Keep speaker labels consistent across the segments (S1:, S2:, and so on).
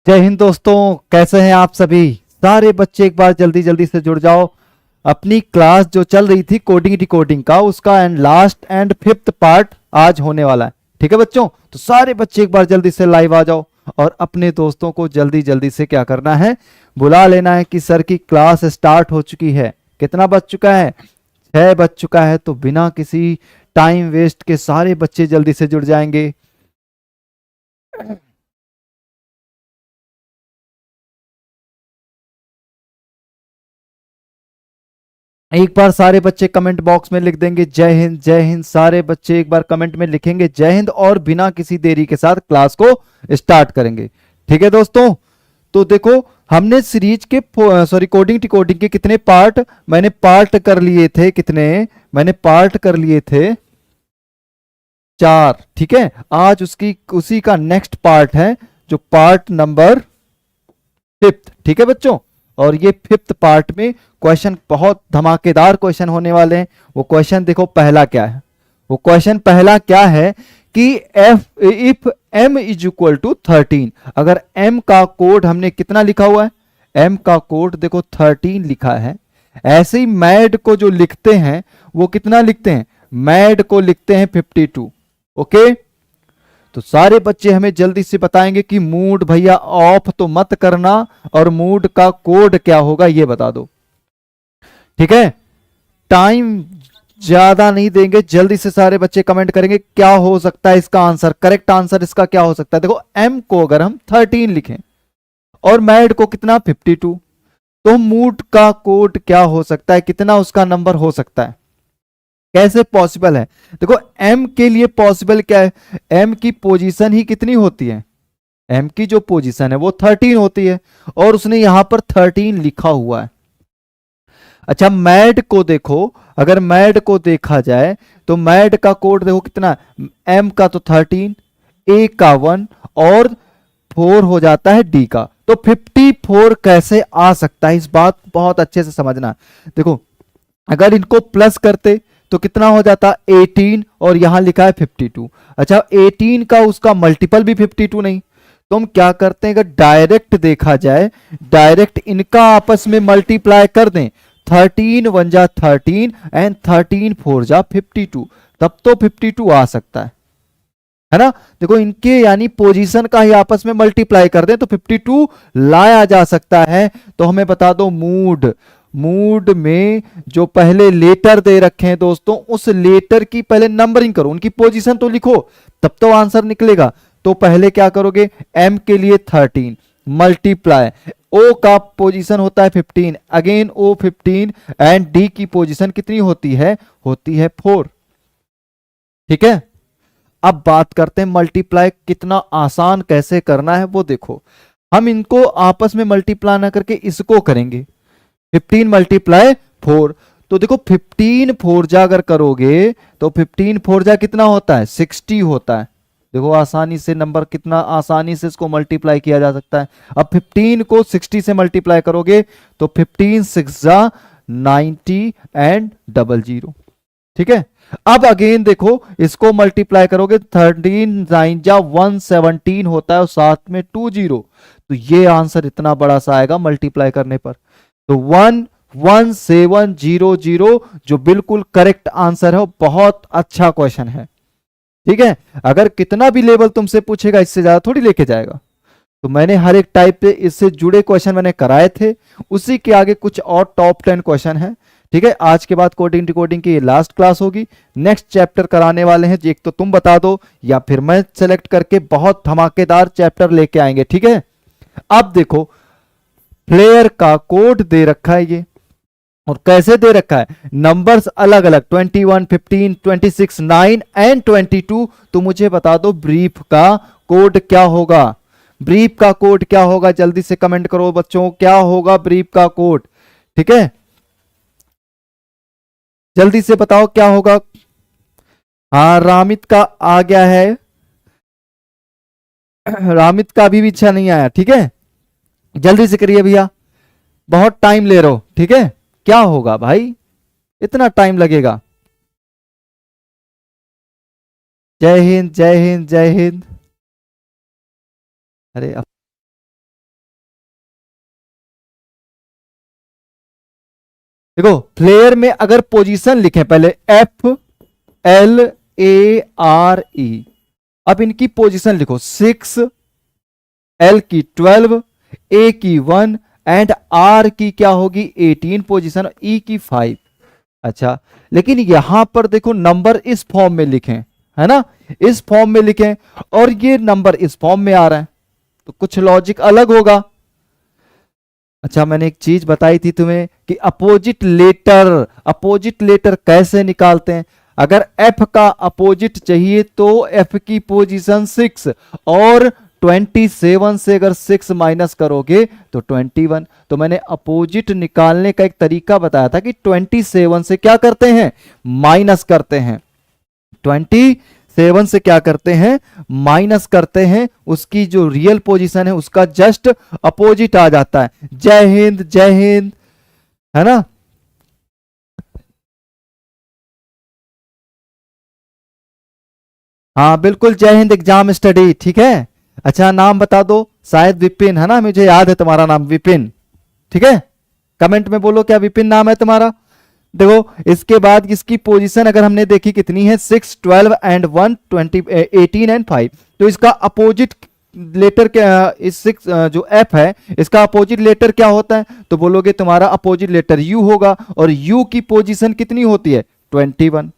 S1: जय हिंद दोस्तों। कैसे हैं आप सभी? सारे बच्चे एक बार जल्दी जल्दी से जुड़ जाओ। अपनी क्लास जो चल रही थी कोडिंग डिकोडिंग का, उसका and last and fifth part आज होने वाला है। ठीक है बच्चों, तो सारे बच्चे एक बार जल्दी से लाइव आ जाओ और अपने दोस्तों को जल्दी जल्दी से क्या करना है, बुला लेना है कि सर की क्लास स्टार्ट हो चुकी है। कितना बज चुका है? 6 बज चुका है। तो बिना किसी टाइम वेस्ट के सारे बच्चे जल्दी से जुड़ जाएंगे। एक बार सारे बच्चे कमेंट बॉक्स में लिख देंगे जय हिंद जय हिंद। सारे बच्चे एक बार कमेंट में लिखेंगे जय हिंद और बिना किसी देरी के साथ क्लास को स्टार्ट करेंगे। ठीक है दोस्तों, तो देखो हमने सीरीज के कोडिंग टिकोडिंग के कितने पार्ट मैंने पार्ट कर लिए थे, कितने मैंने पार्ट कर लिए थे? 4। ठीक है, आज उसकी उसी का नेक्स्ट पार्ट है जो पार्ट नंबर 5। ठीक है बच्चों, और ये 5th पार्ट में क्वेश्चन बहुत धमाकेदार क्वेश्चन होने वाले हैं। वो क्वेश्चन देखो पहला क्या है। वो क्वेश्चन पहला क्या है कि F if m is equal to 13। अगर m का कोड हमने कितना लिखा हुआ है? m का कोड देखो 13 लिखा है। ऐसे ही मैड को जो लिखते हैं वो कितना लिखते हैं? मैड को लिखते हैं 52। ओके, तो सारे बच्चे हमें जल्दी से बताएंगे कि मूड भैया ऑफ तो मत करना और मूड का कोड क्या होगा ये बता दो। ठीक है, टाइम ज्यादा नहीं देंगे, जल्दी से सारे बच्चे कमेंट करेंगे क्या हो सकता है इसका आंसर, करेक्ट आंसर इसका क्या हो सकता है। देखो एम को अगर हम 13 लिखें और मैड को कितना 52, तो मूड का कोड क्या हो सकता है, कितना उसका नंबर हो सकता है, कैसे पॉसिबल है? देखो m के लिए पॉसिबल क्या है, m की पोजीशन ही कितनी होती है, m की जो पोजीशन है वो 13 होती है और उसने यहां पर 13 लिखा हुआ है। अच्छा मैड को देखो, अगर मैड को देखा जाए तो मैड का कोड देखो कितना, m का तो 13, a का 1 और 4 हो जाता है d का, तो 54 कैसे आ सकता है, इस बात बहुत अच्छे से समझना। देखो अगर इनको प्लस करते तो कितना हो जाता 18 और यहां लिखा है 52। अच्छा 18 का उसका मल्टीपल भी 52 नहीं, तो हम क्या करते हैं, अगर डायरेक्ट देखा जाए, डायरेक्ट इनका आपस में मल्टीप्लाई कर दें, 13 1 जा 13 एंड 13 4 जा 52, तब तो 52 आ सकता है ना। देखो इनके यानी पोजीशन का ही आपस में मल्टीप्लाई कर दें तो 52 लाया जा सकता है। तो हमें बता दो मूड, मूड में जो पहले लेटर दे रखे हैं दोस्तों, उस लेटर की पहले नंबरिंग करो, उनकी पोजीशन तो लिखो, तब तो आंसर निकलेगा। तो पहले क्या करोगे, m के लिए 13 मल्टीप्लाई, o का पोजीशन होता है 15, अगेन o 15 एंड d की पोजीशन कितनी होती है, होती है 4। ठीक है, अब बात करते हैं मल्टीप्लाई कितना आसान कैसे करना है वो देखो। हम इनको आपस में मल्टीप्लाई ना करके इसको करेंगे, 15 मल्टीप्लाई 4। तो देखो 15 4 जा अगर करोगे तो 15 4 जा कितना होता है, 60 होता है। देखो आसानी से नंबर, कितना आसानी से इसको मल्टीप्लाई किया जा सकता है। अब 15 को 60 से मल्टीप्लाई करोगे तो 15 6 जा 90 एंड 00। ठीक है, अब अगेन देखो इसको मल्टीप्लाई करोगे, 13 9 जा 117 होता है और साथ में 20, तो ये आंसर इतना बड़ा सा आएगा मल्टीप्लाई करने पर। तो 11700 जो बिल्कुल करेक्ट आंसर है, बहुत अच्छा क्वेश्चन है। ठीक है, अगर कितना भी लेवल तुमसे पूछेगा इससे ज्यादा थोड़ी लेके जाएगा। तो मैंने हर एक टाइप पे इससे जुड़े क्वेश्चन मैंने कराए थे, उसी के आगे कुछ और टॉप 10 क्वेश्चन है। ठीक है, आज के बाद कोडिंग डिकोडिंग की ये लास्ट क्लास होगी, नेक्स्ट चैप्टर कराने वाले हैं, एक तो तुम बता दो या फिर मैं सेलेक्ट करके बहुत धमाकेदार चैप्टर लेके आएंगे। ठीक है, अब देखो प्लेयर का कोड दे रखा है ये, और कैसे दे रखा है, नंबर्स अलग अलग 21 15 26 9 एंड 22। तो मुझे बता दो ब्रीफ का कोड क्या होगा, ब्रीफ का कोड क्या होगा, जल्दी से कमेंट करो बच्चों, क्या होगा ब्रीफ का कोड। ठीक है, जल्दी से बताओ क्या होगा। हाँ रामित का आ गया है, रामित का अभी भी अच्छा नहीं आया। ठीक है, जल्दी से करिए भैया, बहुत टाइम ले रहे हो। ठीक है, क्या होगा भाई, इतना टाइम लगेगा। जय हिंद जय हिंद जय हिंद। अरे देखो फ्लेयर में अगर पोजीशन लिखें पहले FLARE, अब इनकी पोजीशन लिखो 6, L की 12, A की 1 एंड R की क्या होगी 18 पोजीशन, E की 5। अच्छा लेकिन यहां पर देखो नंबर इस फॉर्म में लिखें, है ना, इस फॉर्म में लिखें और ये नंबर इस फॉर्म में आ रहा है, तो कुछ लॉजिक अलग होगा। अच्छा मैंने एक चीज बताई थी तुम्हें कि अपोजिट लेटर कैसे निकालते हैं। अगर F का अपोजिट चाहिए तो F की पोजीशन 6 और 27 से अगर 6 माइनस करोगे तो 21। तो मैंने अपोजिट निकालने का एक तरीका बताया था कि 27 से क्या करते हैं, माइनस करते हैं, 27 से क्या करते हैं, माइनस करते हैं, उसकी जो रियल पोजीशन है उसका जस्ट अपोजिट आ जाता है। जय हिंद जय हिंद, है ना। हाँ बिल्कुल, जय हिंद एग्जाम स्टडी, ठीक है। अच्छा नाम बता दो, शायद विपिन है ना, मुझे याद है तुम्हारा नाम विपिन, ठीक है। कमेंट में बोलो क्या विपिन नाम है तुम्हारा। देखो इसके बाद इसकी पोजीशन अगर हमने देखी कितनी है, 6, 12 एंड 1, 20, 18 एंड 5। तो इसका अपोजिट लेटर क्या, इस 6 जो F है इसका अपोजिट लेटर क्या होता है, तो बोलोगे तुम्हारा अपोजिट लेटर U होगा, और U की पोजीशन कितनी होती है 21।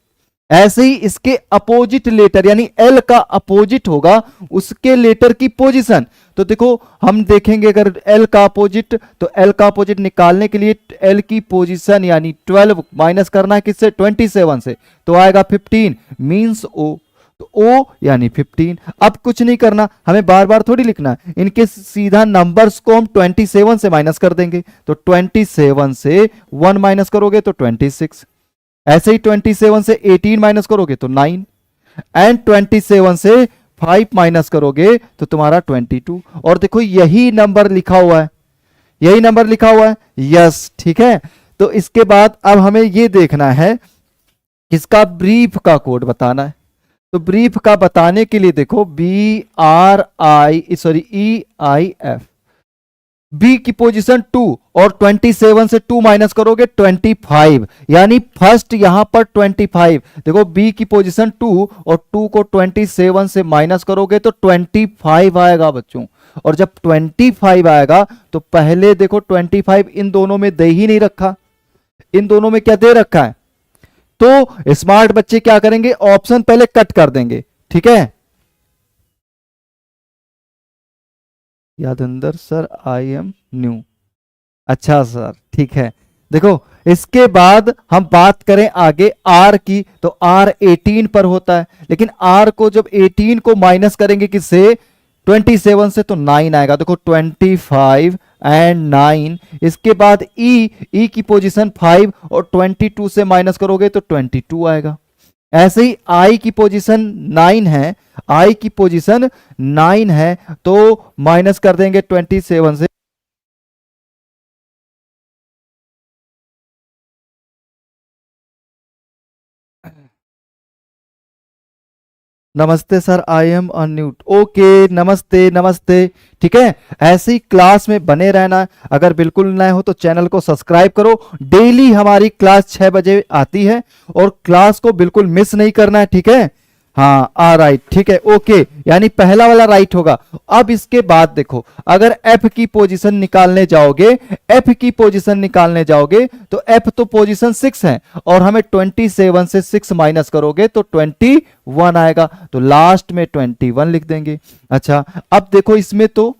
S1: ऐसे ही इसके अपोजिट लेटर यानी L का अपोजिट होगा उसके लेटर की पोजीशन। तो देखो हम देखेंगे अगर L का अपोजिट, तो L का अपोजिट निकालने के लिए L की पोजीशन यानी 12 माइनस करना है किससे, 27 से, तो आएगा 15 मींस O। तो O यानी 15। अब कुछ नहीं करना, हमें बार बार थोड़ी लिखना है, इनके सीधा नंबर्स को हम 27 से माइनस कर देंगे। तो 27 से 1 माइनस करोगे तो 26, ऐसे ही 27 से 18 माइनस करोगे तो 9 एंड 27 से 5 माइनस करोगे तो तुम्हारा 22। और देखो यही नंबर लिखा हुआ है, यही नंबर लिखा हुआ है, यस ठीक है। तो इसके बाद अब हमें ये देखना है किसका, ब्रीफ का कोड बताना है। तो ब्रीफ का बताने के लिए देखो EIF, बी की पोजीशन 2 और 27 से 2 माइनस करोगे 25, यानी फर्स्ट यहां पर 25। देखो बी की पोजीशन 2 और 2 को 27 से माइनस करोगे तो 25 आएगा बच्चों। और जब 25 आएगा तो पहले देखो 25 इन दोनों में दे ही नहीं रखा, इन दोनों में क्या दे रखा है, तो स्मार्ट बच्चे क्या करेंगे, ऑप्शन पहले कट कर देंगे, ठीक है। यादंदर सर आई एम न्यू, अच्छा सर ठीक है। देखो इसके बाद हम बात करें आगे आर की, तो आर 18 पर होता है, लेकिन आर को जब 18 को माइनस करेंगे किससे, 27 से, तो 9 आएगा। देखो 25 एंड 9। इसके बाद ई की पोजीशन 5 और 22 से माइनस करोगे तो 22 आएगा। ऐसे ही आई की पोजीशन 9 है, आई की पोजीशन 9 है, तो माइनस कर देंगे 27 से। नमस्ते sir, I am unmute, okay नमस्ते नमस्ते, ठीक है। ऐसे ही क्लास में बने रहना, अगर बिल्कुल नए हो तो चैनल को सब्सक्राइब करो। डेली हमारी क्लास 6 बजे आती है और क्लास को बिल्कुल मिस नहीं करना है, ठीक है। हाँ आ राइट, ठीक है ओके, यानी पहला वाला राइट होगा। अब इसके बाद देखो अगर एफ की पोजीशन निकालने जाओगे, एफ की पोजीशन निकालने जाओगे तो एफ तो पोजीशन 6 है और हमें 27 से 6 माइनस करोगे तो 21 आएगा, तो लास्ट में 21 लिख देंगे। अच्छा अब देखो इसमें तो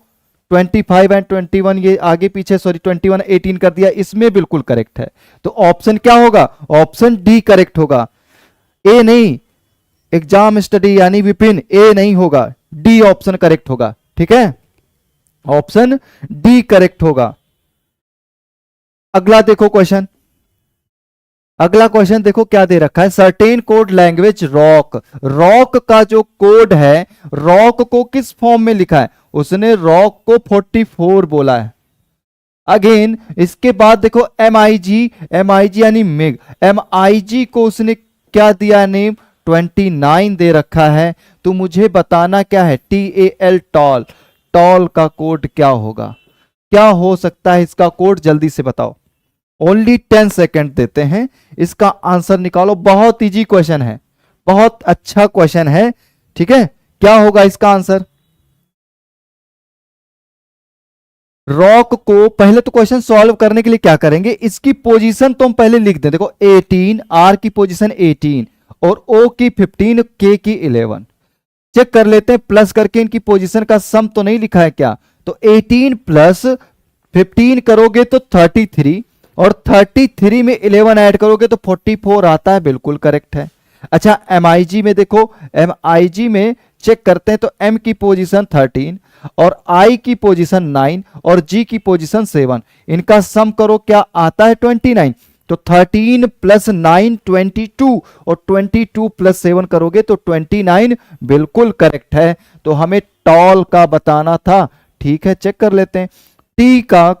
S1: 25 एंड 21 ये आगे पीछे, सॉरी 21 18 कर दिया, इसमें बिल्कुल करेक्ट है। तो ऑप्शन क्या होगा, ऑप्शन डी करेक्ट होगा, ए नहीं। एग्जाम स्टडी यानी विपिन, ए नहीं होगा, डी ऑप्शन करेक्ट होगा, ठीक है, ऑप्शन डी करेक्ट होगा। अगला देखो क्वेश्चन, अगला क्वेश्चन देखो क्या दे रखा है, certain code language rock, rock का जो कोड है, रॉक को किस फॉर्म में लिखा है, उसने रॉक को 44 बोला है। अगेन इसके बाद देखो MIG, MIG यानी मिग, MIG को उसने क्या दिया नेम, 29 दे रखा है। तो मुझे बताना क्या है, TAL टॉल, टॉल का कोड क्या होगा, क्या हो सकता है इसका कोड, जल्दी से बताओ। ओनली 10 सेकेंड देते हैं, इसका आंसर निकालो। बहुत इजी क्वेश्चन है, बहुत अच्छा क्वेश्चन है, ठीक है। क्या होगा इसका आंसर? रॉक को पहले तो क्वेश्चन सॉल्व करने के लिए क्या करेंगे, इसकी पोजीशन तो हम पहले लिख दें। देखो 18, आर की पोजीशन 18 और ओ की 15, के की 11। चेक कर लेते हैं प्लस करके इनकी पोजीशन का सम तो नहीं लिखा है क्या। तो 18 प्लस 15 करोगे तो 33 और 33 में 11 ऐड करोगे तो 44 आता है, बिल्कुल करेक्ट है। अच्छा MIG में देखो, MIG में चेक करते हैं तो M की पोजीशन 13 और I की पोजीशन 9 और G की पोजीशन 7, इनका सम करो क्या आता है 29। तो 13 प्लस 9 22 और 22 प्लस 7 करोगे तो 29, बिल्कुल करेक्ट है। तो हमें टॉल का बताना था, ठीक है। चेक कर लेते हैं, T का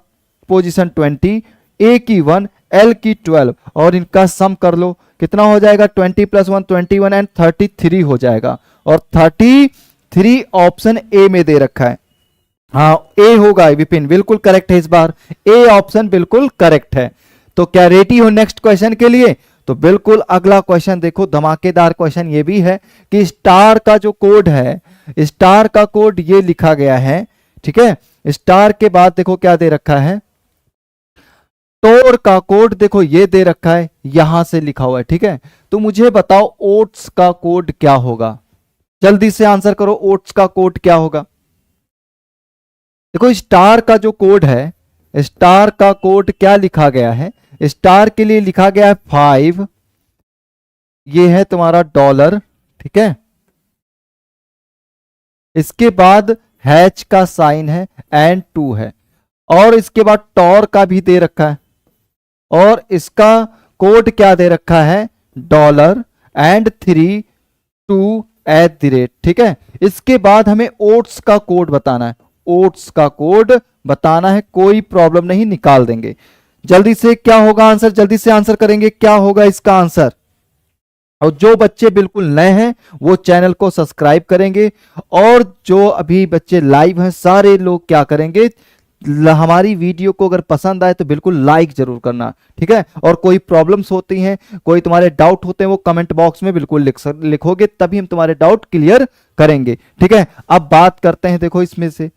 S1: पोजीशन 20, A की 1, L की 12 और इनका सम कर लो कितना हो जाएगा, 20 प्लस 1 21 एंड 33 हो जाएगा। और 33 ऑप्शन ए में दे रखा है। हाँ ए होगा विपिन, बिल्कुल करेक्ट है, इस बार ए ऑप्शन बिल्कुल करेक्ट है। तो क्या रेडी हो नेक्स्ट क्वेश्चन के लिए? तो बिल्कुल अगला क्वेश्चन देखो, धमाकेदार क्वेश्चन ये भी है कि स्टार का जो कोड है, स्टार का कोड ये लिखा गया है, ठीक है। स्टार के बाद देखो क्या दे रखा है, टोर का कोड देखो ये दे रखा है, यहां से लिखा हुआ है, ठीक है। तो मुझे बताओ ओट्स का कोड क्या होगा, जल्दी से आंसर करो, ओट्स का कोड क्या होगा। देखो स्टार का जो कोड है, स्टार का कोड क्या लिखा गया है, स्टार के लिए लिखा गया है 5, ये है तुम्हारा डॉलर, ठीक है। इसके बाद हैच का साइन है एंड 2 है और इसके बाद टॉर का भी दे रखा है और इसका कोड क्या दे रखा है, डॉलर एंड 3 2 @, ठीक है। इसके बाद हमें ओट्स का कोड बताना है, ओट्स का कोड बताना है, कोई प्रॉब्लम नहीं, निकाल देंगे। जल्दी से क्या होगा आंसर, जल्दी से आंसर करेंगे, क्या होगा इसका आंसर। और जो बच्चे बिल्कुल नए हैं वो चैनल को सब्सक्राइब करेंगे और जो अभी बच्चे लाइव हैं सारे लोग क्या करेंगे, हमारी वीडियो को अगर पसंद आए तो बिल्कुल लाइक जरूर करना, ठीक है। और कोई प्रॉब्लम्स होती हैं, कोई तुम्हारे डाउट होते हैं, वो कमेंट बॉक्स में बिल्कुल लिखोगे, तभी हम तुम्हारे डाउट क्लियर करेंगे, ठीक है। अब बात करते हैं, देखो इसमें से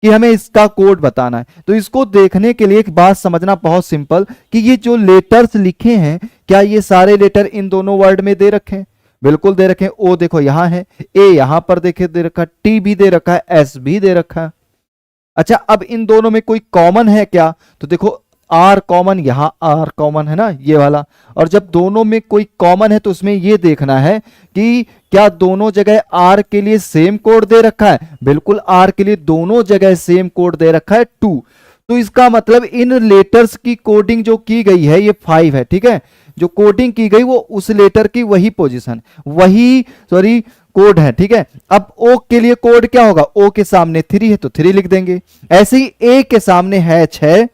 S1: कि हमें इसका कोड बताना है। तो इसको देखने के लिए एक बात समझना बहुत सिंपल, कि ये जो लेटर्स लिखे हैं, क्या ये सारे लेटर इन दोनों वर्ड में दे रखे हैं, बिल्कुल दे रखे हैं। ओ देखो यहां है, ए यहां पर देखे दे रखा है, टी भी दे रखा है, एस भी दे रखा है। अच्छा अब इन दोनों में कोई कॉमन है क्या, तो देखो आर कॉमन, यहां आर कॉमन है ना ये वाला। और जब दोनों में कोई कॉमन है तो उसमें ये देखना है कि क्या दोनों जगह आर के लिए सेम कोड दे रखा है, बिल्कुल आर के लिए दोनों जगह सेम कोड दे रखा है 2। तो इसका मतलब इन लेटर्स की कोडिंग जो की गई है ये 5 है, ठीक है। जो कोडिंग की गई वो उस लेटर की वही पोजीशन, वही सॉरी कोड है, ठीक है। अब ओ के लिए कोड क्या होगा, ओ के सामने 3 है तो 3 लिख देंगे। ऐसे ही ए के सामने हैच है,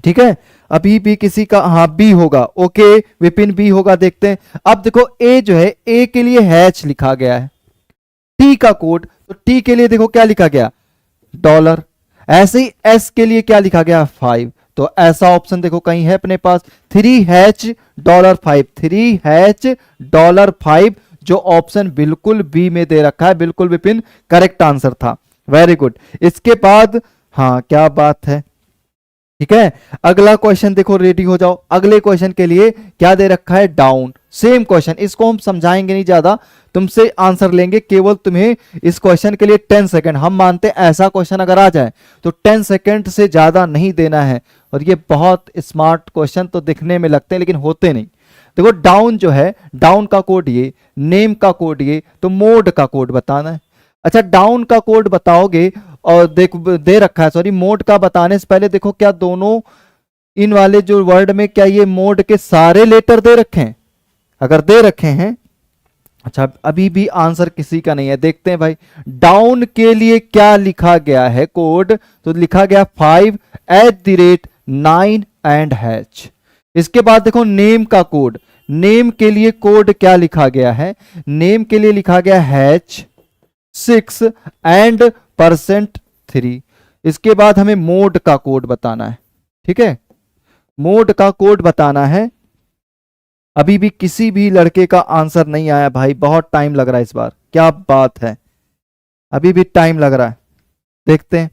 S1: ठीक है। अभी भी किसी का हाँ बी होगा, ओके विपिन बी होगा, देखते हैं। अब देखो ए जो है, ए के लिए हैच लिखा गया है, टी का कोड, तो टी के लिए देखो क्या लिखा गया, डॉलर। ऐसे ही एस के लिए क्या लिखा गया, 5। तो ऐसा ऑप्शन देखो कहीं है अपने पास, 3H $5, 3H $5, जो ऑप्शन बिल्कुल बी में दे रखा है, बिल्कुल विपिन करेक्ट आंसर था, वेरी गुड। इसके बाद हाँ क्या बात है, ठीक है। अगला क्वेश्चन देखो, रेडी हो जाओ। अगले क्वेश्चन के लिए क्या दे रखा है, डाउन, सेम क्वेश्चन, इसको हम समझाएंगे नहीं ज्यादा, तुमसे आंसर लेंगे, केवल तुम्हें इस क्वेश्चन के लिए 10 सेकंड, हम मानते हैं ऐसा क्वेश्चन अगर आ जाए तो 10 सेकंड से ज्यादा नहीं देना है। और ये बहुत स्मार्ट क्वेश्चन तो दिखने में लगते हैं लेकिन होते नहीं। देखो डाउन जो है, डाउन का कोड ये, नेम का कोड ये, तो मोड का कोड बताना है। अच्छा डाउन का कोड बताओगे और दे रखा है, सॉरी मोड का बताने से पहले देखो क्या दोनों इन वाले जो वर्ड में क्या ये मोड के सारे लेटर दे रखे हैं, अगर दे रखे हैं, अच्छा अभी भी आंसर किसी का नहीं है, देखते हैं भाई। डाउन के लिए क्या लिखा गया है कोड, तो लिखा गया 5 @ 9 एंड हैच। इसके बाद देखो नेम का कोड, नेम के लिए कोड क्या लिखा गया है, नेम के लिए लिखा गया हैच 6 एंड %3। इसके बाद हमें मोड का कोड बताना है, ठीक है। मोड का कोड बताना है। अभी भी किसी भी लड़के का आंसर नहीं आया भाई, बहुत टाइम लग रहा है इस बार, क्या बात है, अभी भी टाइम लग रहा है। देखते हैं।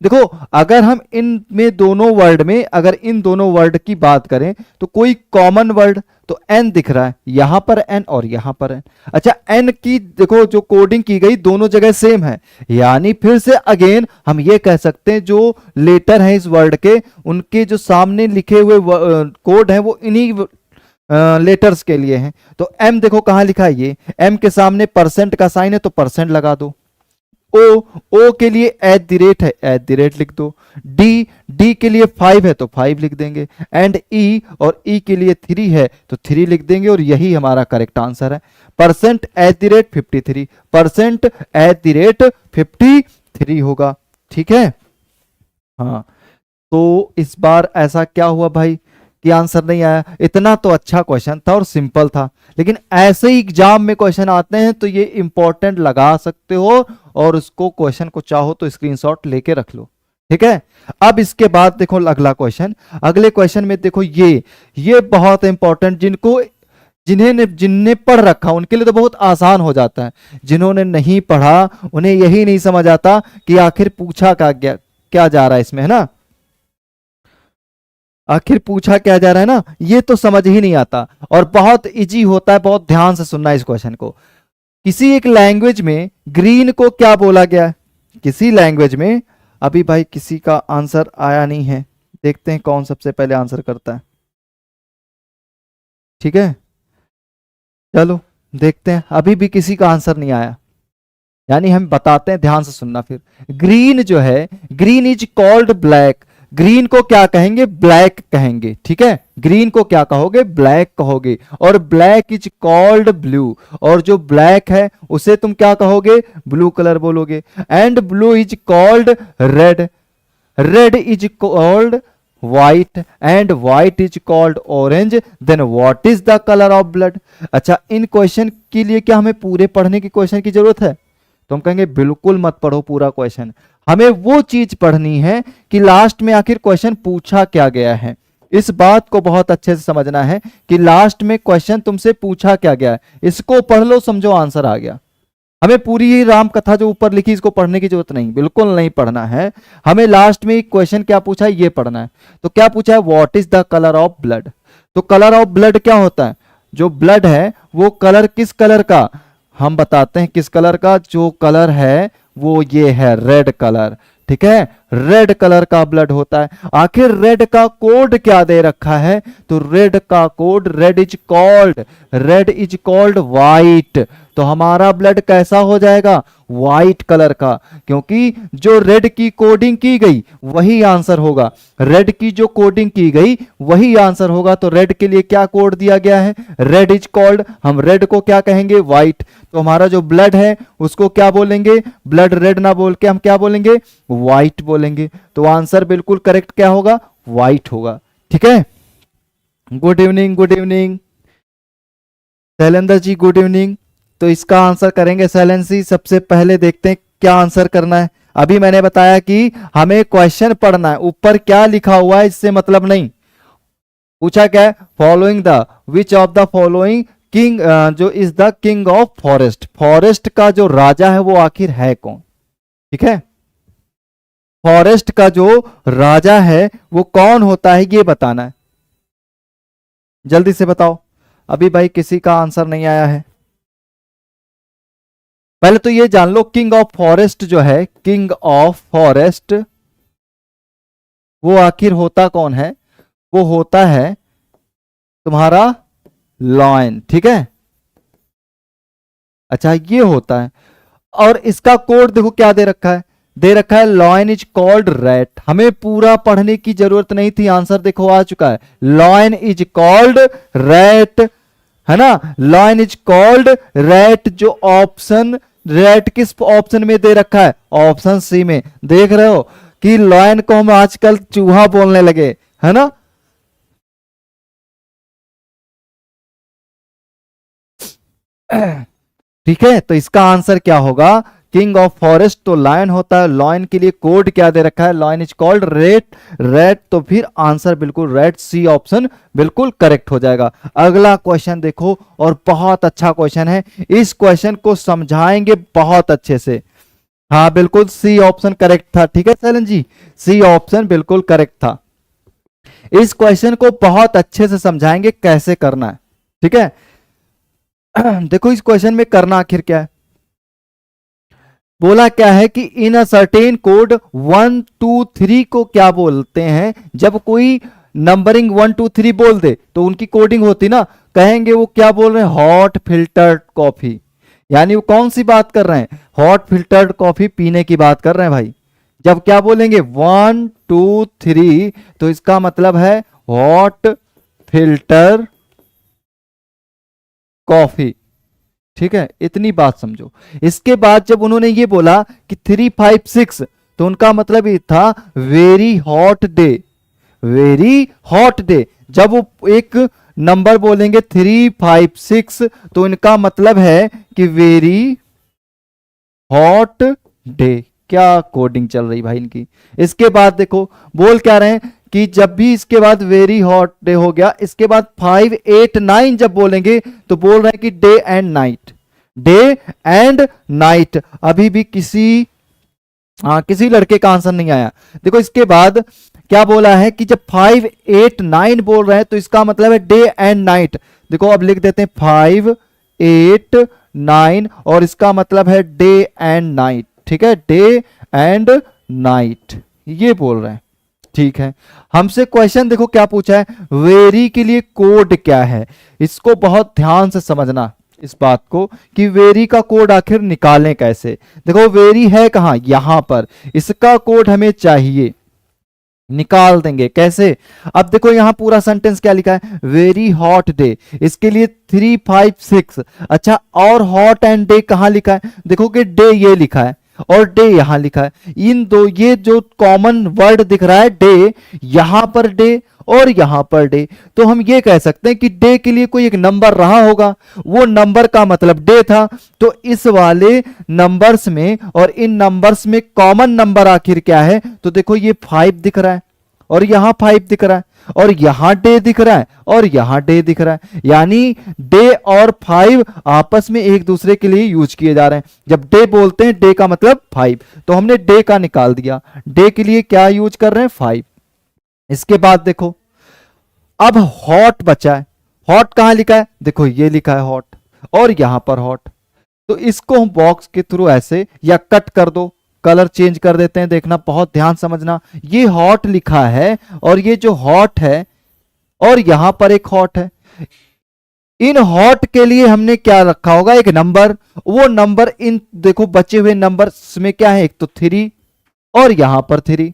S1: देखो, अगर हम इन में दोनों वर्ड में, अगर इन दोनों वर्ड की बात करें तो कोई कॉमन वर्ड तो एन दिख रहा है, यहां पर एन और यहां पर एन। अच्छा, एन की देखो जो कोडिंग की गई दोनों जगह सेम है, यानी फिर से अगेन हम ये कह सकते हैं जो लेटर है इस वर्ड के, उनके जो सामने लिखे हुए कोड है वो इन्हीं लेटर्स के लिए हैं। तो एम देखो कहां लिखा है, ये एम के सामने परसेंट का साइन है तो परसेंट लगा दो। ओ के लिए एट द रेट है, एट द रेट लिख दो। डी के लिए 5 है तो 5 लिख देंगे। एंड ई, और ई के लिए 3 है तो 3 लिख देंगे, और यही हमारा करेक्ट आंसर है। Percent at the rate 53, percent at the rate 53 होगा। ठीक है, हाँ। तो इस बार ऐसा क्या हुआ भाई कि आंसर नहीं आया। इतना तो अच्छा क्वेश्चन था और सिंपल था, लेकिन ऐसे ही एग्जाम में क्वेश्चन आते हैं तो ये इंपॉर्टेंट लगा सकते हो, और उसको क्वेश्चन को चाहो तो स्क्रीनशॉट लेके रख लो। ठीक है, अब इसके बाद देखो अगला क्वेश्चन। अगले क्वेश्चन में देखो ये बहुत इंपॉर्टेंट, जिन्हें पढ़ रखा उनके लिए तो बहुत आसान हो जाता है, जिन्होंने नहीं पढ़ा उन्हें यही नहीं समझ आता कि आखिर पूछा क्या जा रहा है इसमें, है ना। आखिर पूछा क्या जा रहा है ना, ये तो समझ ही नहीं आता, और बहुत इजी होता है, बहुत ध्यान से सुनना इस क्वेश्चन को। किसी एक लैंग्वेज में ग्रीन को क्या बोला गया है, किसी लैंग्वेज में। अभी भाई किसी का आंसर आया नहीं है, देखते हैं कौन सबसे पहले आंसर करता है। ठीक है, चलो देखते हैं, अभी भी किसी का आंसर नहीं आया, यानी हम बताते हैं, ध्यान से सुनना फिर। ग्रीन जो है, green is called black, green को क्या कहेंगे, ब्लैक कहेंगे। ठीक है, ग्रीन को क्या कहोगे, ब्लैक कहोगे। और ब्लैक इज कॉल्ड ब्लू, और जो ब्लैक है उसे तुम क्या कहोगे, ब्लू कलर बोलोगे। And blue is called red, red is called white, and white is called orange. Then what is the colour of blood. अच्छा, इन क्वेश्चन के लिए क्या हमें पूरे पढ़ने की क्वेश्चन की जरूरत है, तो हम कहेंगे बिल्कुल मत पढ़ो पूरा क्वेश्चन, हमें वो चीज पढ़नी है कि लास्ट में आखिर क्वेश्चन पूछा क्या गया है। इस बात को बहुत अच्छे से समझना है कि लास्ट में क्वेश्चन तुमसे पूछा क्या गया है, इसको पढ़ लो, समझो आंसर आ गया। हमें पूरी राम कथा जो ऊपर लिखी इसको पढ़ने की जरूरत नहीं, बिल्कुल नहीं पढ़ना है। हमें लास्ट में क्वेश्चन क्या पूछा है ये पढ़ना है। तो क्या पूछा है, what is the colour of blood. तो कलर ऑफ ब्लड क्या होता है, जो ब्लड है वो कलर किस कलर का, हम बताते हैं किस कलर का, जो कलर है वो ये है रेड कलर। ठीक है, रेड कलर का ब्लड होता है। आखिर रेड का कोड क्या दे रखा है, तो रेड का code, red is called white. तो हमारा ब्लड कैसा हो जाएगा, वाइट कलर का, क्योंकि जो रेड की कोडिंग की गई वही आंसर होगा, रेड की जो कोडिंग की गई वही आंसर होगा। तो रेड के लिए क्या कोड दिया गया है, रेड इज कॉल्ड, हम रेड को क्या कहेंगे, वाइट। तो हमारा जो ब्लड है उसको क्या बोलेंगे, ब्लड रेड ना बोल के हम क्या बोलेंगे, वाइट बोलेंगे। तो आंसर बिल्कुल करेक्ट क्या होगा, वाइट होगा। ठीक है, good evening, good evening Shailendra ji, good evening. तो इसका आंसर करेंगे शैलेंद्र जी। सबसे पहले देखते हैं क्या आंसर करना है। अभी मैंने बताया कि हमें क्वेश्चन पढ़ना है, ऊपर क्या लिखा हुआ है इससे मतलब नहीं। पूछा क्या है, following the which of the following king, जो is the king of forest, forest का जो राजा है वो आखिर है कौन। ठीक है, फॉरेस्ट का जो राजा है वो कौन होता है ये बताना है, जल्दी से बताओ। अभी भाई किसी का आंसर नहीं आया है। पहले तो ये जान लो, किंग ऑफ फॉरेस्ट जो है, किंग ऑफ फॉरेस्ट वो आखिर होता कौन है, वो होता है तुम्हारा लॉयन। ठीक है, अच्छा ये होता है। और इसका कोड देखो क्या दे रखा है, दे रखा है लॉयन इज कॉल्ड रैट। हमें पूरा पढ़ने की जरूरत नहीं थी, आंसर देखो आ चुका है, लॉयन इज कॉल्ड रैट, है ना। लॉयन इज कॉल्ड रैट, जो ऑप्शन, रैट किस ऑप्शन में दे रखा है, ऑप्शन सी में। देख रहे हो कि लॉयन को हम आजकल चूहा बोलने लगे, है ना। ठीक है, तो इसका आंसर क्या होगा, किंग ऑफ फॉरेस्ट तो लायन होता है, लायन के लिए कोड क्या दे रखा है, lion is called red, red तो फिर आंसर बिल्कुल रेड, सी ऑप्शन बिल्कुल करेक्ट हो जाएगा। अगला क्वेश्चन देखो, और बहुत अच्छा क्वेश्चन है, इस क्वेश्चन को समझाएंगे बहुत अच्छे से। हाँ बिल्कुल सी ऑप्शन करेक्ट था, ठीक है शैलन जी, सी ऑप्शन बिल्कुल करेक्ट था। इस क्वेश्चन को बहुत अच्छे से समझाएंगे कैसे करना है, ठीक है। देखो इस क्वेश्चन में करना आखिर क्या है, बोला क्या है कि इन अ सर्टेन कोड 1 2 3 को क्या बोलते हैं, जब कोई नंबरिंग 1 2 3 बोल दे तो उनकी कोडिंग होती ना, कहेंगे वो क्या बोल रहे हैं, हॉट फिल्टर्ड कॉफी। यानी वो कौन सी बात कर रहे हैं, हॉट फिल्टर्ड कॉफी पीने की बात कर रहे हैं भाई। जब क्या बोलेंगे 1 2 3 तो इसका मतलब है हॉट फिल्टर कॉफी, ठीक है, इतनी बात समझो। इसके बाद जब उन्होंने ये बोला कि 3 5 6 तो उनका मतलब ये था very hot day, very hot day. जब वो एक नंबर बोलेंगे 3 5 6 तो इनका मतलब है कि वेरी हॉट डे। क्या कोडिंग चल रही भाई इनकी। इसके बाद देखो बोल क्या रहे हैं कि जब भी इसके बाद वेरी हॉट डे हो गया, इसके बाद 5 8 9 जब बोलेंगे तो बोल रहे हैं कि day and night, day and night. अभी भी किसी लड़के का आंसर नहीं आया। देखो इसके बाद क्या बोला है कि जब 5 8 9 बोल रहे हैं तो इसका मतलब है डे एंड नाइट। देखो अब लिख देते हैं 5 8 9 और इसका मतलब है डे एंड नाइट, ठीक है, डे एंड नाइट ये बोल रहे हैं, ठीक है। हमसे क्वेश्चन देखो क्या पूछा है, वेरी के लिए कोड क्या है। इसको बहुत ध्यान से समझना इस बात को कि वेरी का कोड आखिर निकालें कैसे। देखो वेरी है कहां, यहां पर, इसका कोड हमें चाहिए, निकाल देंगे कैसे। अब देखो यहां पूरा सेंटेंस क्या लिखा है, वेरी हॉट डे, इसके लिए 3 5 6। अच्छा और हॉट एंड डे कहां लिखा है, देखो कि डे ये लिखा है और डे यहां लिखा है। इन दो ये जो कॉमन वर्ड दिख रहा है डे, यहां पर डे और यहां पर डे, तो हम ये कह सकते हैं कि डे के लिए कोई एक नंबर रहा होगा, वो नंबर का मतलब डे था। तो इस वाले नंबर्स में और इन नंबर्स में कॉमन नंबर आखिर क्या है, तो देखो ये 5 दिख रहा है और यहां 5 दिख रहा है और यहां डे दिख रहा है और यहां डे दिख रहा है। यानी डे और 5 आपस में एक दूसरे के लिए यूज किए जा रहे हैं। जब डे बोलते हैं डे का मतलब 5, तो हमने डे का निकाल दिया, डे के लिए क्या यूज कर रहे हैं 5। इसके बाद देखो अब हॉट बचा है, हॉट कहां लिखा है, देखो ये लिखा है हॉट और यहां पर हॉट। तो इसको हम बॉक्स के थ्रू ऐसे या कट कर दो, कलर चेंज कर देते हैं, देखना बहुत ध्यान समझना। ये हॉट लिखा है और ये जो हॉट है और यहां पर एक हॉट है। इन हॉट के लिए हमने क्या रखा होगा, एक नंबर। वो नंबर इन देखो बचे हुए नंबर्स में क्या है, एक तो 3 और यहां पर 3।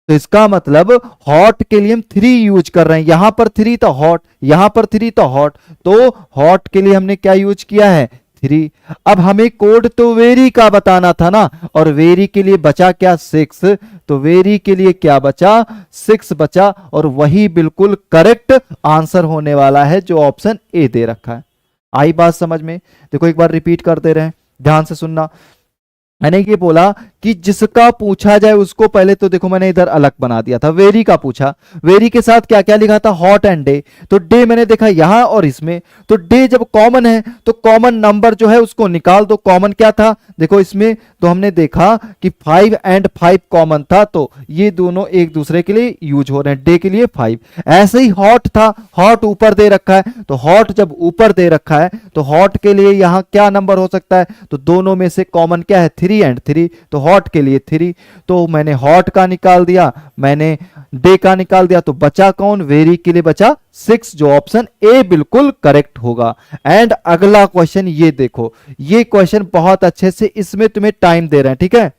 S1: तो इसका मतलब हॉट के लिए हम 3 यूज कर रहे हैं, यहां पर 3 तो हॉट, यहां पर 3 तो हॉट, तो हॉट के लिए हमने क्या यूज किया है 3। अब हमें कोड तो वेरी का बताना था ना, और वेरी के लिए बचा क्या 6, तो वेरी के लिए क्या बचा 6 बचा और वही बिल्कुल करेक्ट आंसर होने वाला है जो ऑप्शन ए दे रखा है। आई बात समझ में। देखो एक बार रिपीट करते रहे, ध्यान से सुनना। मैंने ये बोला कि जिसका पूछा जाए उसको पहले तो देखो मैंने इधर अलग बना दिया था, वेरी का पूछा, वेरी के साथ क्या क्या लिखा था हॉट एंड डे। तो डे मैंने देखा यहां और इसमें, तो डे जब कॉमन है तो कॉमन नंबर जो है उसको निकाल दो। कॉमन क्या था देखो इसमें, तो हमने देखा कि 5 एंड 5 कॉमन था, तो ये दोनों एक दूसरे के लिए यूज हो रहे हैं, डे के लिए 5। ऐसे ही हॉट था, हॉट ऊपर दे रखा है, तो हॉट जब ऊपर दे रखा है तो हॉट के लिए यहां क्या नंबर हो सकता है, तो दोनों में से कॉमन क्या है 3 एंड 3, तो हॉट के लिए 3। तो मैंने हॉट का निकाल दिया, मैंने डे का निकाल दिया, तो बचा कौन, वेरी के लिए बचा 6, जो ऑप्शन ए बिल्कुल करेक्ट होगा। एंड अगला क्वेश्चन ये देखो, ये क्वेश्चन बहुत अच्छे से इसमें तुम्हें टाइम दे रहे हैं, ठीक है।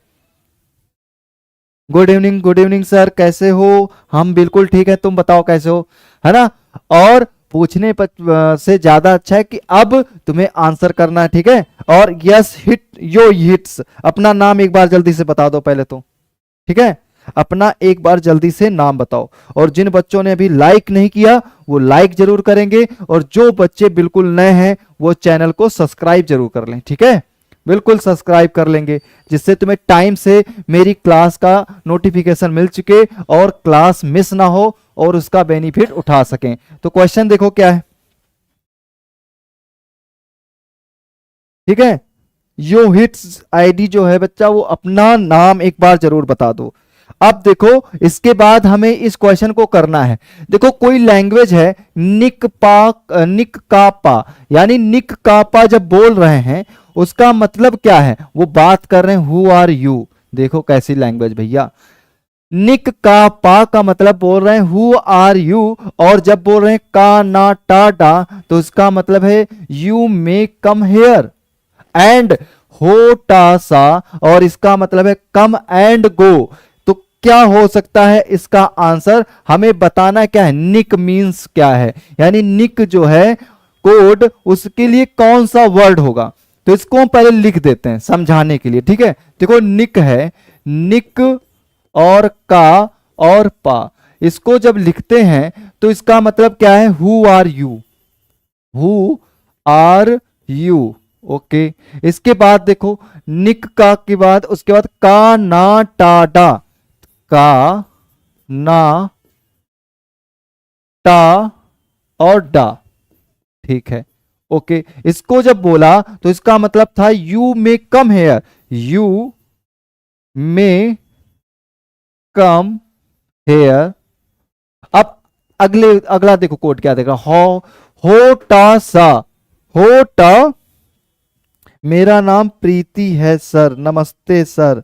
S1: गुड इवनिंग सर, कैसे हो, हम बिल्कुल ठीक है, तुम बताओ कैसे हो, है ना। और पूछने से ज्यादा अच्छा है कि अब तुम्हें आंसर करना है, ठीक है। और यस हिट यो हिट्स, अपना नाम एक बार जल्दी से बता दो पहले तो, ठीक है, अपना एक बार जल्दी से नाम बताओ। और जिन बच्चों ने अभी लाइक नहीं किया वो लाइक जरूर करेंगे, और जो बच्चे बिल्कुल नए हैं वो चैनल को सब्सक्राइब जरूर कर लें, ठीक है। बिल्कुल सब्सक्राइब कर लेंगे, जिससे तुम्हें टाइम से मेरी क्लास का नोटिफिकेशन मिल चुके और क्लास मिस ना हो और उसका बेनिफिट उठा सकें। तो क्वेश्चन देखो क्या है, ठीक है। यो हिट्स आईडी जो है बच्चा, वो अपना नाम एक बार जरूर बता दो। अब देखो इसके बाद हमें इस क्वेश्चन को करना है। देखो कोई लैंग्वेज है निक का पा, यानी निक का पा जब बोल रहे हैं उसका मतलब क्या है, वो बात कर रहे हैं हु आर यू। देखो कैसी लैंग्वेज भैया, निक का पा का मतलब बोल रहे हैं हु आर यू, और जब बोल रहे हैं का ना टा डा तो इसका मतलब है you may come here. And होटा सा, और इसका मतलब है कम एंड गो। तो क्या हो सकता है इसका आंसर, हमें बताना क्या है, निक मींस क्या है, यानी निक जो है कोड, उसके लिए कौन सा वर्ड होगा। तो इसको हम पहले लिख देते हैं समझाने के लिए, ठीक है। देखो निक है, निक और का और पा, इसको जब लिखते हैं तो इसका मतलब क्या है, who are you, who are you. Okay, इसके बाद देखो निक का के बाद उसके बाद का ना टा डा, का ना टा और डा, ठीक है। ओके, इसको जब बोला तो इसका मतलब था you may come hair, you may come hair. अब अगला देखो कोड क्या देख रहा, हो टा सा, हो टा, मेरा नाम प्रीति है सर, नमस्ते सर।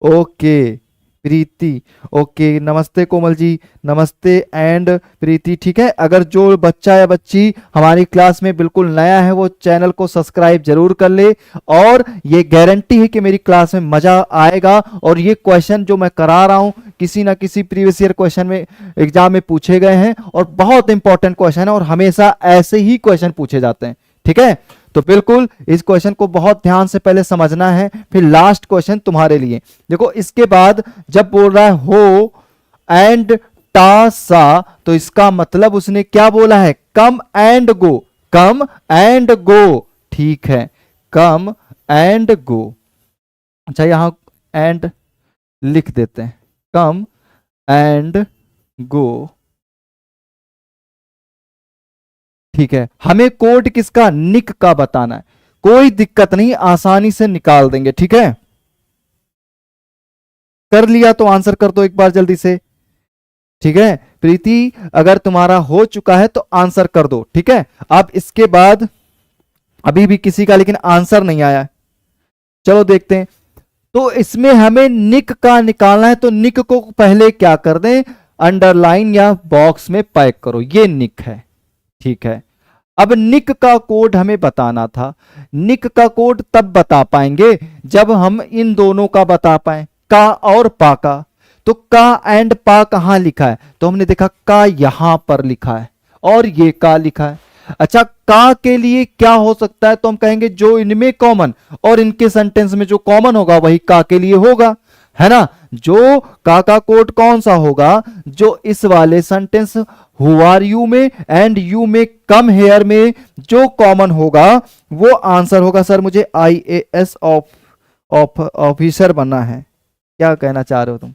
S1: ओके प्रीति, ओके नमस्ते कोमल जी, नमस्ते एंड प्रीति, ठीक है। अगर जो बच्चा या बच्ची हमारी क्लास में बिल्कुल नया है वो चैनल को सब्सक्राइब जरूर कर ले, और ये गारंटी है कि मेरी क्लास में मजा आएगा। और ये क्वेश्चन जो मैं करा रहा हूं किसी ना किसी प्रीवियस ईयर क्वेश्चन में एग्जाम में पूछे गए हैं, और बहुत इंपॉर्टेंट क्वेश्चन है, और हमेशा ऐसे ही क्वेश्चन पूछे जाते हैं, ठीक है। तो बिल्कुल इस क्वेश्चन को बहुत ध्यान से पहले समझना है, फिर लास्ट क्वेश्चन तुम्हारे लिए। देखो इसके बाद जब बोल रहा है हो एंड टा सा, तो इसका मतलब उसने क्या बोला है, come and go, come and go, ठीक है, कम एंड गो। अच्छा यहां एंड लिख देते हैं, कम एंड गो, ठीक है। हमें कोड किसका, निक का बताना है, कोई दिक्कत नहीं, आसानी से निकाल देंगे, ठीक है। कर लिया तो आंसर कर दो एक बार जल्दी से, ठीक है। प्रीति अगर तुम्हारा हो चुका है तो आंसर कर दो, ठीक है। अब इसके बाद अभी भी किसी का लेकिन आंसर नहीं आया, चलो देखते हैं। तो इसमें हमें निक का निकालना है, तो निक को पहले क्या कर दें, अंडरलाइन या बॉक्स में पैक करो, ये निक है, ठीक है। अब निक का कोड हमें बताना था, निक का कोड तब बता पाएंगे जब हम इन दोनों का बता पाए, का और पा का। तो का एंड पा कहां लिखा है, तो हमने देखा का यहां पर लिखा है और ये का लिखा है। अच्छा का के लिए क्या हो सकता है, तो हम कहेंगे जो इनमें कॉमन, और इनके सेंटेंस में जो कॉमन होगा वही का के लिए होगा, है ना। जो का कोड कौन सा होगा, जो इस वाले सेंटेंस हु आर यू में एंड यू में कम हेयर में जो कॉमन होगा वो आंसर होगा। सर मुझे IAS ऑफिसर बनना है, क्या कहना चाह रहे हो तुम,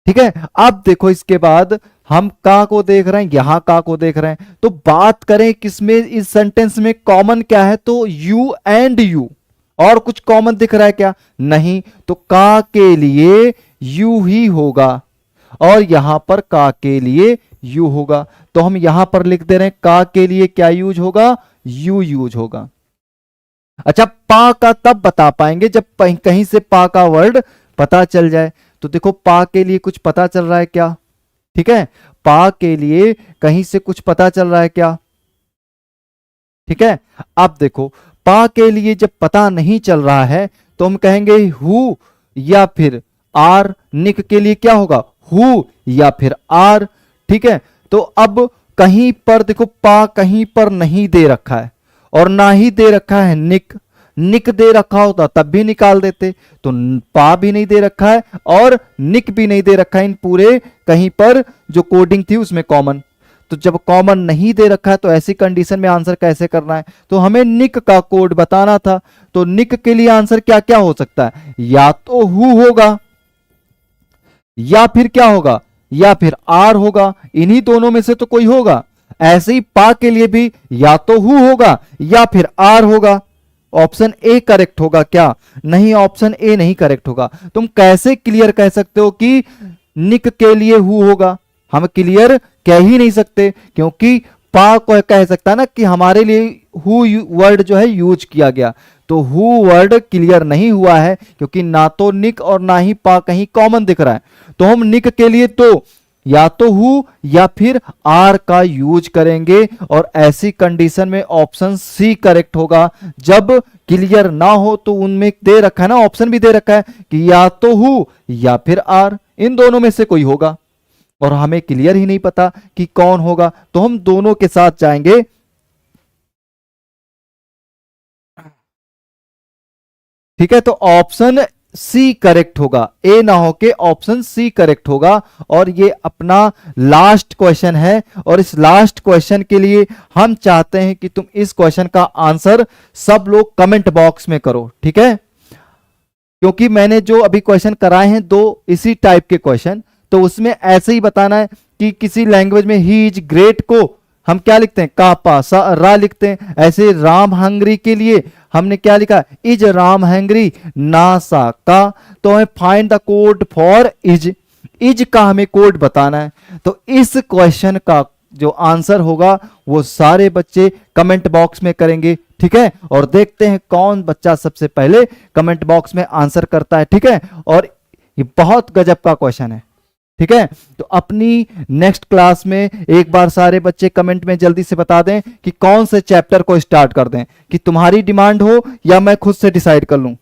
S1: ठीक है। अब देखो इसके बाद हम का को देख रहे हैं, यहां का को देख रहे हैं, तो बात करें किसमें, इस सेंटेंस में कॉमन क्या है, तो यू एंड यू, और कुछ कॉमन दिख रहा है क्या, नहीं। तो का के लिए यू ही होगा और यहां पर का के लिए यू होगा, तो हम यहां पर लिख दे रहे हैं का के लिए क्या यूज होगा, यू यूज होगा। अच्छा पा का तब बता पाएंगे जब कहीं से पा का वर्ड पता चल जाए। तो देखो पा के लिए कुछ पता चल रहा है क्या, ठीक है, पा के लिए कहीं से कुछ पता चल रहा है क्या, ठीक है। अब देखो पा के लिए जब पता नहीं चल रहा है तो हम कहेंगे हु या फिर आर, निक के लिए क्या होगा, हु या फिर आर, ठीक है। तो अब कहीं पर देखो पा कहीं पर नहीं दे रखा है और ना ही दे रखा है निक, निक दे रखा होता तब भी निकाल देते, तो पा भी नहीं दे रखा है और निक भी नहीं दे रखा है, इन पूरे कहीं पर जो कोडिंग थी उसमें कॉमन। तो जब कॉमन नहीं दे रखा है तो ऐसी कंडीशन में आंसर कैसे करना है, तो हमें निक का कोड बताना था। तो निक के लिए आंसर क्या क्या हो सकता है, या तो हु होगा, या फिर क्या होगा, या फिर आर होगा, इन्हीं दोनों में से तो कोई होगा। ऐसे ही पा के लिए भी या तो हु होगा या फिर आर होगा। ऑप्शन ए करेक्ट होगा क्या, नहीं, ऑप्शन ए नहीं करेक्ट होगा। तुम कैसे क्लियर कह सकते हो कि निक के लिए हु होगा, हम क्लियर कह ही नहीं सकते, क्योंकि पा को कह सकता है ना कि हमारे लिए हु वर्ड जो है यूज किया गया, तो हु वर्ड क्लियर नहीं हुआ है, क्योंकि ना तो निक और ना ही पा कहीं कॉमन दिख रहा है। तो हम निक के लिए तो या तो हु या फिर आर का यूज करेंगे, और ऐसी कंडीशन में ऑप्शन सी करेक्ट होगा। जब क्लियर ना हो तो उनमें दे रखा है ना, ऑप्शन भी दे रखा है कि या तो हु या फिर आर, इन दोनों में से कोई होगा, और हमें क्लियर ही नहीं पता कि कौन होगा, तो हम दोनों के साथ जाएंगे। ठीक है, तो ऑप्शन सी करेक्ट होगा, ए ना होके ऑप्शन सी करेक्ट होगा। और ये अपना लास्ट क्वेश्चन है, और इस लास्ट क्वेश्चन के लिए हम चाहते हैं कि तुम इस क्वेश्चन का आंसर सब लोग कमेंट बॉक्स में करो, ठीक है। क्योंकि मैंने जो अभी क्वेश्चन कराए हैं दो इसी टाइप के क्वेश्चन, तो उसमें ऐसे ही बताना है कि किसी लैंग्वेज में ही इज ग्रेट को हम क्या लिखते हैं, का पा सा रा लिखते हैं। ऐसे राम हंगरी के लिए हमने क्या लिखा, इज राम हंगरी ना सा का, तो हमें find the code for is का हमें कोड बताना है। तो इस क्वेश्चन का जो आंसर होगा वो सारे बच्चे कमेंट बॉक्स में करेंगे, ठीक है। और देखते हैं कौन बच्चा सबसे पहले कमेंट बॉक्स में आंसर करता है, ठीक है। और ये बहुत गजब का क्वेश्चन है, ठीक है। तो अपनी नेक्स्ट क्लास में एक बार सारे बच्चे कमेंट में जल्दी से बता दें कि कौन से चैप्टर को स्टार्ट कर दें, कि तुम्हारी डिमांड हो या मैं खुद से डिसाइड कर लूं।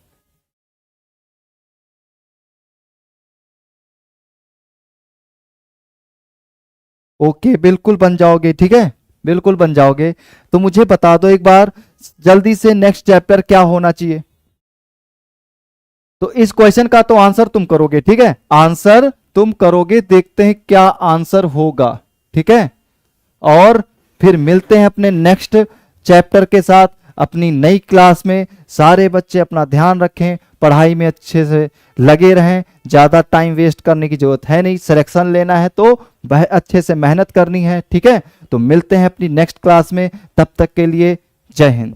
S1: ओके, बिल्कुल बन जाओगे, ठीक है, बिल्कुल बन जाओगे। तो मुझे बता दो एक बार जल्दी से नेक्स्ट चैप्टर क्या होना चाहिए। तो इस क्वेश्चन का तो आंसर तुम करोगे, ठीक है, आंसर तुम करोगे, देखते हैं क्या आंसर होगा, ठीक है। और फिर मिलते हैं अपने नेक्स्ट चैप्टर के साथ अपनी नई क्लास में। सारे बच्चे अपना ध्यान रखें, पढ़ाई में अच्छे से लगे रहें, ज़्यादा टाइम वेस्ट करने की जरूरत है नहीं, सिलेक्शन लेना है तो वह अच्छे से मेहनत करनी है, ठीक है। तो मिलते हैं अपनी नेक्स्ट क्लास में, तब तक के लिए जय हिंद।